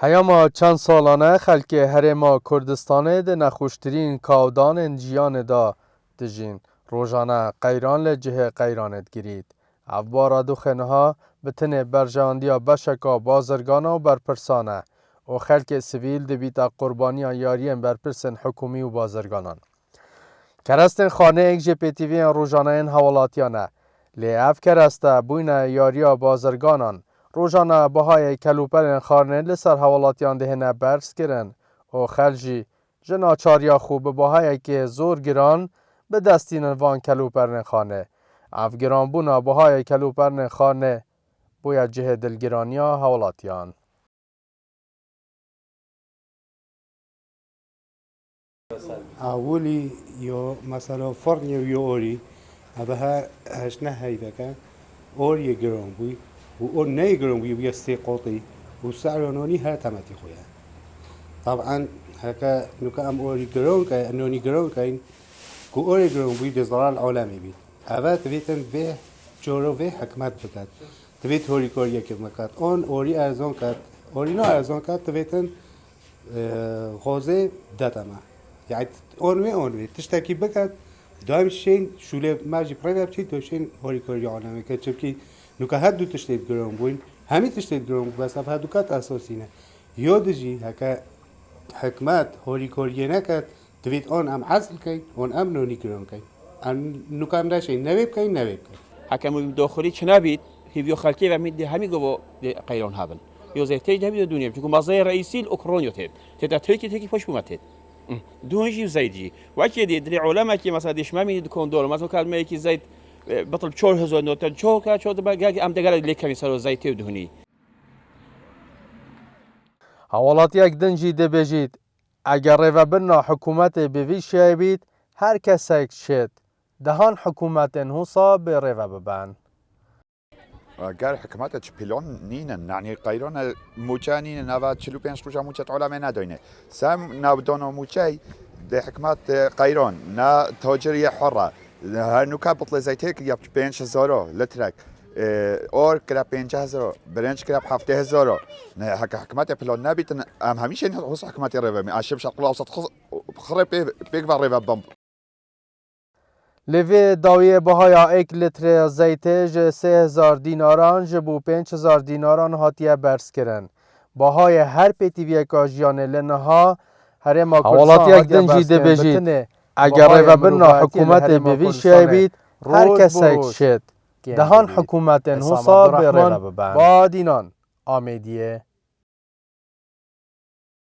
هیاما چند سالانه خلک هرما کردستان ده نخوشترین کاودان جیان دا دجین روزانه قیران لجه قیرانت گرید. افبارا دو خنها بتنه برجاندیا بشکا بازرگانا و برپرسانه و خلک سویل ده بیتا قربانی یارین برپرسن حکومی و بازرگانان. کرستن خانه ایک جه پیتیوین روزانه این حوالاتیانه لی اف کرسته بوین یاریا بازرگانان روزانه بهای کلوپرین خارنه لسر حوالاتیان دهنه برس کرن و خلجی جناچاریا خوب بهای که زور گران به دستین وان کلوپرین خانه اف گران بونا بهای کلوپرین خانه بویا جه دلگرانیا حوالاتیان. اولی یا مثلا فرن یا اوری هذا هشنا هيدا كان اوري جرام بوي و نه جرام بوي بيستي قاطي وسعر نوني ها تمتي خويا طبعا هكا نوكا ام اوري جرام كاين نوني جرام كاين كو اوري جرام بوي بزرار العالمي بيت اول تبيتن به جورو به حكمت بكات تبيت هوري كوريا كمكات اون اوري ارزان كات اوري نا ارزان كات تبيتن غازه داتما يعني اونوي تشتكي بكات دائم شين شوله ماجي بريفر بشي دوشين هوري كوريا عالمي كتشبكي نوكا هادو تشتيت جرام بوين همي تشتيت جرام بس اف هادو كات اساسينه يودجي هكا حكمات هوري كوريا نكات تبيت اون ام عزل كاين اون ام نوني جرام كاين ام نوكا ام داشين نويب كاين نويب كاين حكم داخلي چنابيت هيفيو خلكي و ميد همي گو قيران هابن يو زي تيج همي دنيا چون مازه رئيسي الاوكرانيا تيت تتا تركي پاش بوماتت دونجي زيدجي واكيد دري علماء كي مثلا ديش ما مين دكون دور مثلا كان ميكي زيد بطل 4000 نوت چوكا چود باگا ام دگال ليكامي سرو زيت دهني حوالات یک دنجی ده بجید اگر ریو برنا حکومت بوی شایبید هر کس یک شد دهان حکومت انحوصا به ریو ببن. قال حكمات شبيلون نينا يعني قيرون موجانين نوا تشلو بين شروجا موجات علماء ندوينه سام نابدونو موجاي ده حكمات قيرون نا تاجرية حرة هنو كابط لزيتك ياب بين شزارو لترك اور كرا بين شزارو برنش كرا بحفته هزارو نه حكمات بيلون نبيت ام هميشه نحوس حكمات الربا عشب شرق الاوسط خرب بيكبر ربا بمب لیوی داوی بهایا ایک لیتر زیت 3000 دیناران جبو 5000 دیناران هاتیه برس کرن. بهای هر پیتیوی کاجیان لنها هر ما حوالات یک دنجی ده بجید اگر ریو برنا حکومت بوی شایبید هر کس یک شد دهان حکومت انحوصا به ریو ببن. با دینان آمیدیه